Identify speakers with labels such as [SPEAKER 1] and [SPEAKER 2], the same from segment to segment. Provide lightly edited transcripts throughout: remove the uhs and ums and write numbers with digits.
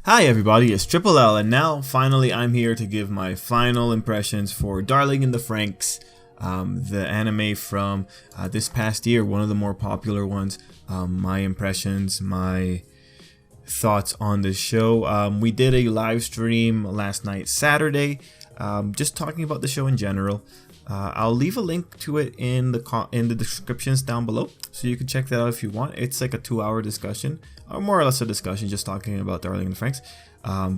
[SPEAKER 1] Hi everybody, it's Tripl-L, and now finally I'm here to give my final impressions for Darling in the Franxx, the anime from this past year, one of the more popular ones. My impressions, my thoughts on the show. We did a live stream last night, Saturday, just talking about the show in general. I'll leave a link to it in the descriptions down below, so you can check that out if you want. It's like a 2-hour discussion, or more or less a discussion, just talking about Darling in the Franxx.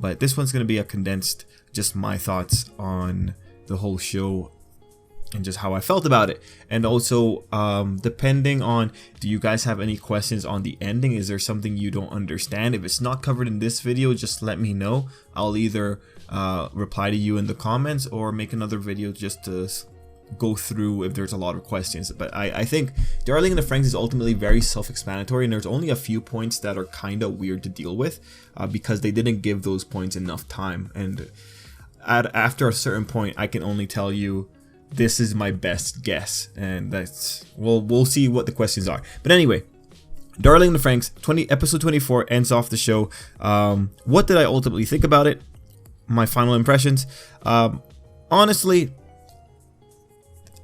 [SPEAKER 1] But this one's going to be a condensed, just my thoughts on the whole show and just how I felt about it. And also, depending on, do you guys have any questions on the ending? Is there something you don't understand? If it's not covered in this video, just let me know. I'll either reply to you in the comments or make another video just to go through if there's a lot of questions. But I think Darling in the Franxx is ultimately very self-explanatory, and there's only a few points that are kind of weird to deal with because they didn't give those points enough time. And after a certain point, I can only tell you this is my best guess, and that's we'll see what the questions are. But anyway, Darling in the Franxx, episode 24 ends off the show. What did I ultimately think about it? My final impressions. Honestly,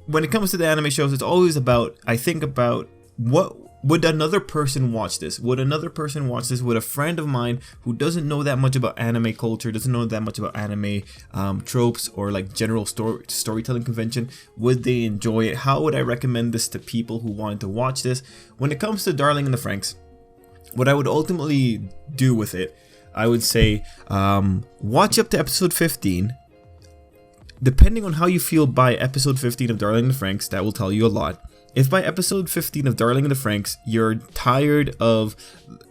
[SPEAKER 1] when it comes to the anime shows, it's always about, I think about, what would another person watch this? Would another person watch this? Would a friend of mine who doesn't know that much about anime culture, doesn't know that much about anime tropes or like general storytelling convention, would they enjoy it? How would I recommend this to people who wanted to watch this? When it comes to Darling in the Franxx, what I would ultimately do with it, I would say watch up to episode 15. Depending on how you feel by episode 15 of Darling in the Franxx, that will tell you a lot. If by episode 15 of Darling in the Franxx, you're tired of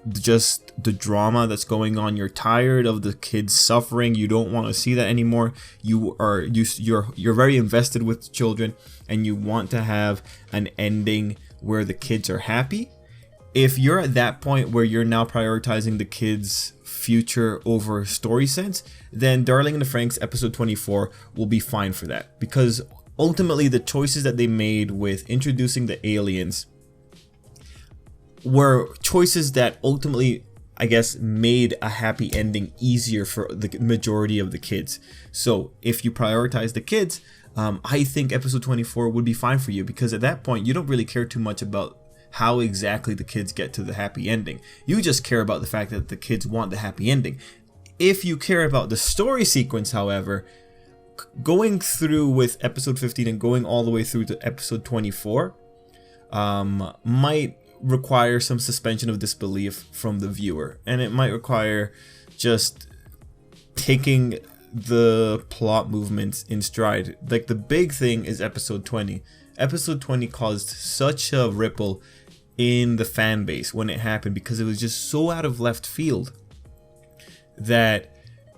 [SPEAKER 1] just the drama that's going on, you're tired of the kids suffering, you don't want to see that anymore, you're very invested with children, and you want to have an ending where the kids are happy. If you're at that point where you're now prioritizing the kids' future over story sense, then Darling in the Franxx episode 24 will be fine for that, because ultimately the choices that they made with introducing the aliens were choices that ultimately, I guess, made a happy ending easier for the majority of the kids. So if you prioritize the kids, I think episode 24 would be fine for you, because at that point you don't really care too much about how exactly the kids get to the happy ending. You just care about the fact that the kids want the happy ending. If you care about the story sequence, however, going through with episode 15 and going all the way through to episode 24 might require some suspension of disbelief from the viewer, and it might require just taking the plot movements in stride. Like, the big thing is episode 20. Episode 20 caused such a ripple in the fan base when it happened, because it was just so out of left field that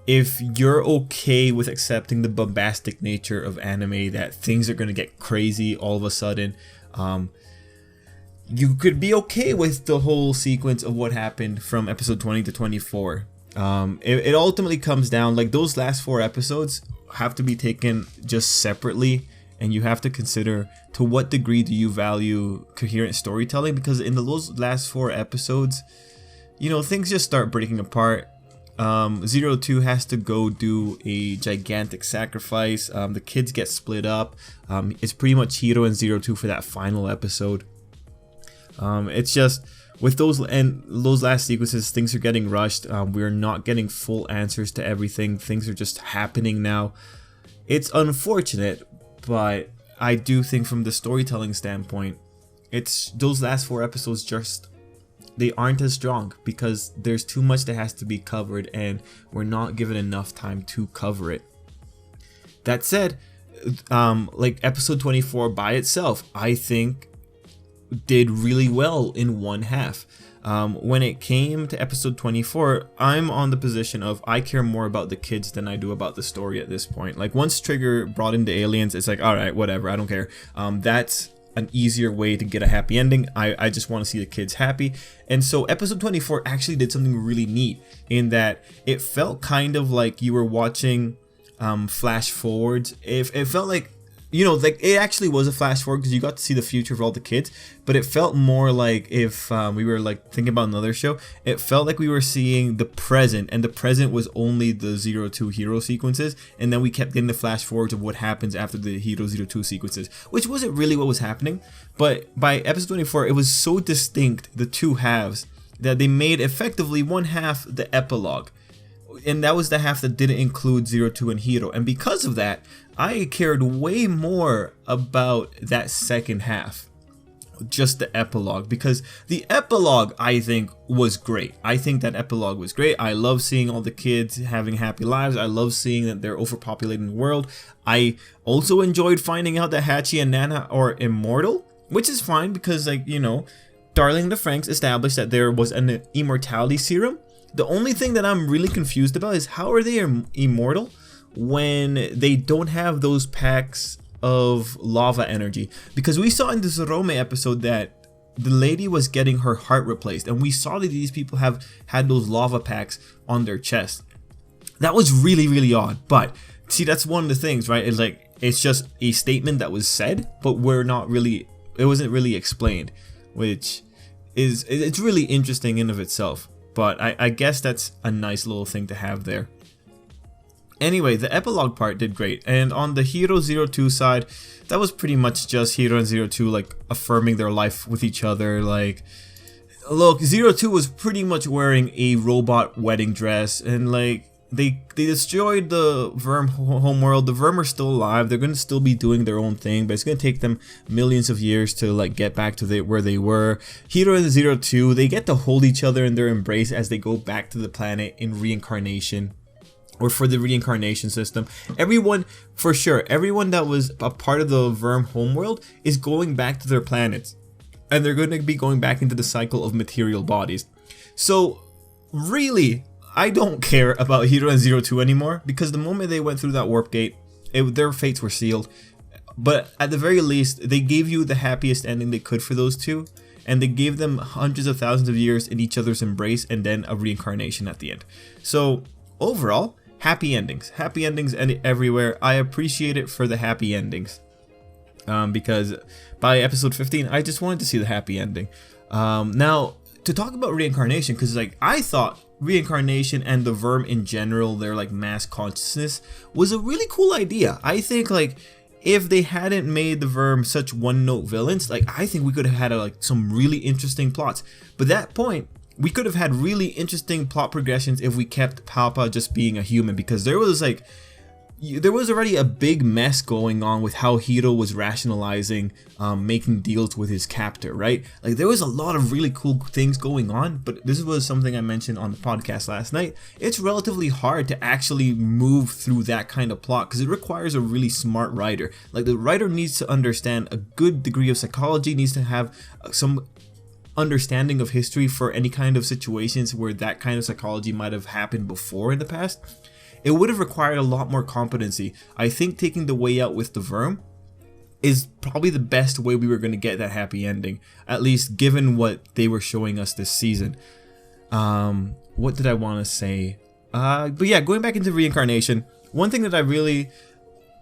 [SPEAKER 1] if you're okay with accepting the bombastic nature of anime, that things are going to get crazy all of a sudden, you could be okay with the whole sequence of what happened from episode 20 to 24. It ultimately comes down, like, those last 4 episodes have to be taken just separately, and you have to consider to what degree do you value coherent storytelling, because in those last 4 episodes, you know, things just start breaking apart. 02 has to go do a gigantic sacrifice. The kids get split up. It's pretty much Hiro and 02 for that final episode. It's just with those last sequences, things are getting rushed. We're not getting full answers to everything. Things are just happening now. It's unfortunate, but I do think from the storytelling standpoint, it's those last 4 episodes just, they aren't as strong because there's too much that has to be covered, and we're not given enough time to cover it. That said, like episode 24 by itself, I think did really well in one half. When it came to episode 24, I'm on the position of I care more about the kids than I do about the story at this point. Like, once Trigger brought in the aliens, it's like, alright, whatever, I don't care. That's an easier way to get a happy ending. I just want to see the kids happy. And so episode 24 actually did something really neat in that it felt kind of like you were watching flash forwards. It felt like you know, like it actually was a flash forward because you got to see the future of all the kids, but it felt more like if we were like thinking about another show, it felt like we were seeing the present, and the present was only the 02 hero sequences, and then we kept getting the flash forwards of what happens after the Hero 02 sequences, which wasn't really what was happening. But by episode 24, it was so distinct, the two halves, that they made effectively one half the epilogue. And that was the half that didn't include 02 and Hero. And because of that, I cared way more about that second half, just the epilogue, because the epilogue I think was great. I think that epilogue was great. I love seeing all the kids having happy lives. I love seeing that they're overpopulating the world. I also enjoyed finding out that Hachi and Nana are immortal, which is fine because, like, you know, Darling the Franxx established that there was an immortality serum. The only thing that I'm really confused about is how are they immortal when they don't have those packs of lava energy? Because we saw in the Zorome episode that the lady was getting her heart replaced, and we saw that these people have had those lava packs on their chest. That was really, really odd. But see, that's one of the things, right? It's like, it's just a statement that was said, but it wasn't really explained, which is, it's really interesting in of itself. But I guess that's a nice little thing to have there. Anyway, the epilogue part did great. And on the Hero 02 side, that was pretty much just Hero and 02 like affirming their life with each other. Like, look, 02 was pretty much wearing a robot wedding dress, and like they destroyed the Verm homeworld. The Verm are still alive. They're gonna still be doing their own thing, but it's gonna take them millions of years to like get back to where they were. Hero and 02, they get to hold each other in their embrace as they go back to the planet in reincarnation, or for the reincarnation system. Everyone, for sure, everyone that was a part of the Verm homeworld is going back to their planets, and they're gonna be going back into the cycle of material bodies. So really, I don't care about Hero and 02 anymore, because the moment they went through that warp gate, their fates were sealed. But at the very least, they gave you the happiest ending they could for those two, and they gave them hundreds of thousands of years in each other's embrace, and then a reincarnation at the end. So overall, happy endings everywhere. I appreciate it for the happy endings, because by episode 15, I just wanted to see the happy ending. Now, to talk about reincarnation, because like I thought reincarnation and the Verm in general, their like mass consciousness, was a really cool idea. I think like if they hadn't made the Verm such one-note villains, like I think we could have had like some really interesting plots. But at that point, we could have had really interesting plot progressions if we kept Papa just being a human, because there was already a big mess going on with how Hiro was rationalizing making deals with his captor, right? Like there was a lot of really cool things going on, but this was something I mentioned on the podcast last night. It's relatively hard to actually move through that kind of plot because it requires a really smart writer. Like the writer needs to understand a good degree of psychology, needs to have some understanding of history for any kind of situations where that kind of psychology might have happened before in the past. It would have required a lot more competency. I think taking the way out with the Verm is probably the best way we were going to get that happy ending, at least given what they were showing us this season. What did I want to say? But yeah, going back into reincarnation, one thing that I really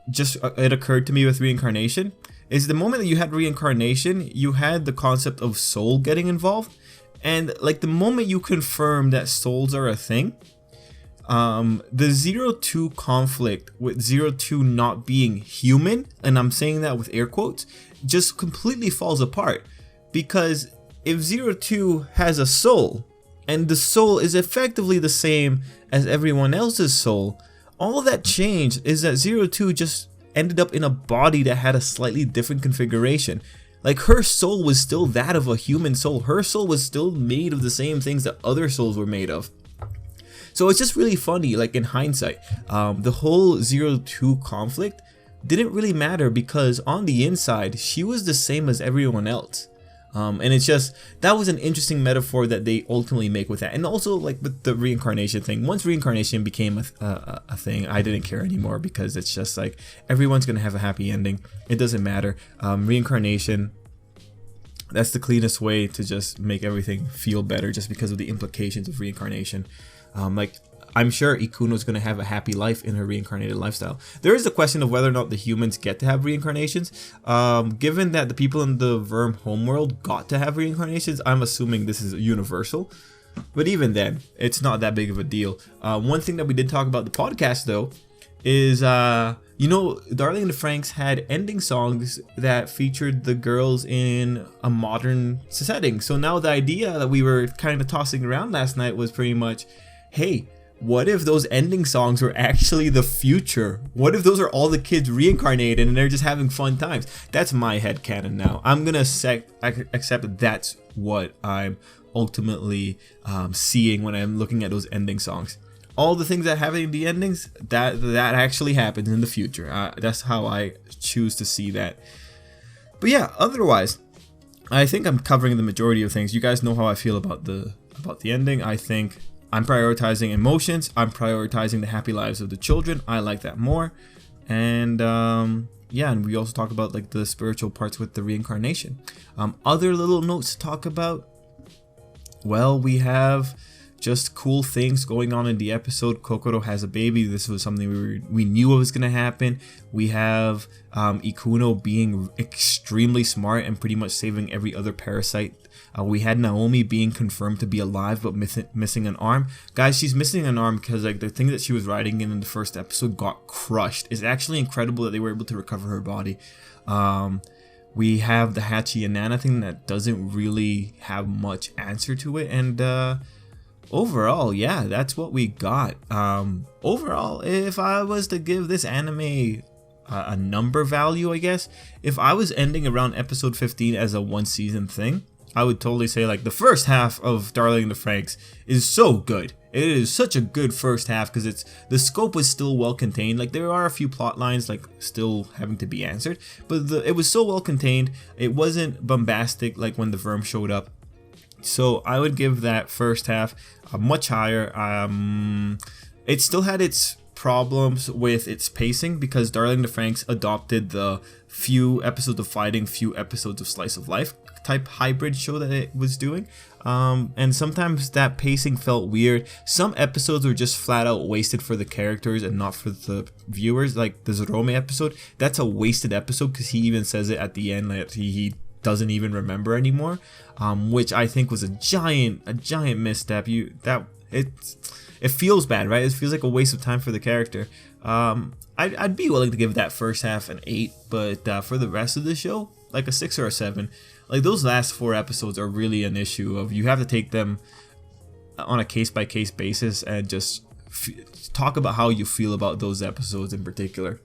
[SPEAKER 1] it occurred to me with reincarnation is the moment that you had reincarnation, you had the concept of soul getting involved. And like the moment you confirm that souls are a thing, the 02 conflict with 02 not being human, and I'm saying that with air quotes, just completely falls apart. Because if 02 has a soul, and the soul is effectively the same as everyone else's soul, all that changed is that 02 just ended up in a body that had a slightly different configuration. Like her soul was still that of a human soul. Her soul was still made of the same things that other souls were made of. So it's just really funny, like in hindsight, the whole 02 conflict didn't really matter because on the inside, she was the same as everyone else. And it's just, that was an interesting metaphor that they ultimately make with that. And also like with the reincarnation thing, once reincarnation became a thing, I didn't care anymore because it's just like, everyone's going to have a happy ending. It doesn't matter. Reincarnation, that's the cleanest way to just make everything feel better just because of the implications of reincarnation. Like I'm sure Ikuno's going to have a happy life in her reincarnated lifestyle. There is the question of whether or not the humans get to have reincarnations. Given that the people in the Verm homeworld got to have reincarnations, I'm assuming this is universal. But even then, it's not that big of a deal. One thing that we did talk about the podcast though is, you know, Darling in the Franxx had ending songs that featured the girls in a modern setting. So now the idea that we were kind of tossing around last night was pretty much, hey, what if those ending songs were actually the future? What if those are all the kids reincarnated and they're just having fun times? That's my headcanon now. I'm gonna accept that's what I'm ultimately seeing when I'm looking at those ending songs. All the things that happen in the endings, that actually happens in the future. That's how I choose to see that. But yeah, otherwise, I think I'm covering the majority of things. You guys know how I feel about the ending. I think I'm prioritizing emotions. I'm prioritizing the happy lives of the children. I like that more. And yeah, and we also talk about like the spiritual parts with the reincarnation. Other little notes to talk about. Well, we have just cool things going on in the episode. Kokoro has a baby. This was something we knew was going to happen. We have Ikuno being extremely smart and pretty much saving every other parasite. We had Naomi being confirmed to be alive but missing an arm. Guys, she's missing an arm because like the thing that she was riding in the first episode got crushed. It's actually incredible that they were able to recover her body. We have the Hachi and Nana thing that doesn't really have much answer to it. And overall, yeah, that's what we got. Overall, if I was to give this anime a number value, I guess, if I was ending around episode 15 as a one season thing, I would totally say like the first half of Darling in the Franxx is so good. It is such a good first half because the scope was still well contained. Like there are a few plot lines like still having to be answered, but it was so well contained. It wasn't bombastic like when the Verm showed up. So I would give that first half much higher. It still had its problems with its pacing because Darling in the Franxx adopted the few episodes of fighting, few episodes of slice of life type hybrid show that it was doing. And sometimes that pacing felt weird. Some episodes were just flat out wasted for the characters and not for the viewers. Like the Zorome episode, that's a wasted episode because he even says it at the end that he doesn't even remember anymore, which I think was a giant misstep. It feels bad, right? It feels like a waste of time for the character. I'd be willing to give that first half an 8, but for the rest of the show, like a 6 or a 7. Like those last 4 episodes are really an issue of you have to take them on a case-by-case basis and just talk about how you feel about those episodes in particular.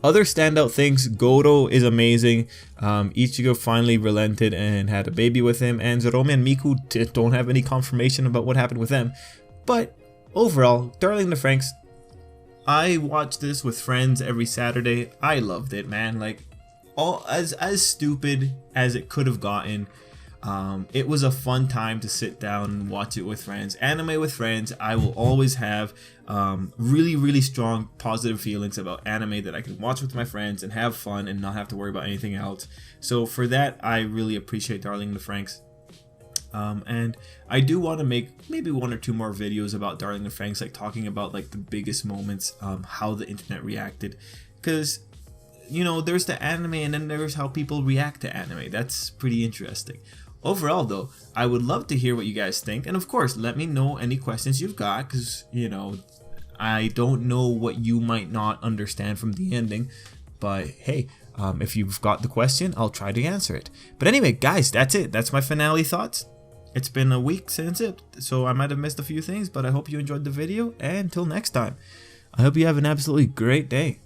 [SPEAKER 1] Other standout things, Goro is amazing. Ichigo finally relented and had a baby with him, and Zorome and Miku don't have any confirmation about what happened with them. But overall, Darling in the Franxx, I watch this with friends every Saturday. I loved it, man. Like as stupid as it could have gotten, it was a fun time to sit down and watch it with friends. Anime with friends, I will always have really strong positive feelings about anime that I can watch with my friends and have fun and not have to worry about anything else. So for that, I really appreciate Darling in the Franxx. And I do want to make maybe 1 or 2 more videos about Darling in the Franxx, like talking about like the biggest moments, how the internet reacted, because you know, there's the anime and then there's how people react to anime. That's pretty interesting. Overall though, I would love to hear what you guys think, and of course let me know any questions you've got, because you know, I don't know what you might not understand from the ending, but hey, if you've got the question, I'll try to answer it. But anyway guys, that's it. That's my finale thoughts. It's been a week since it, so I might have missed a few things, but I hope you enjoyed the video, and until next time, I hope you have an absolutely great day.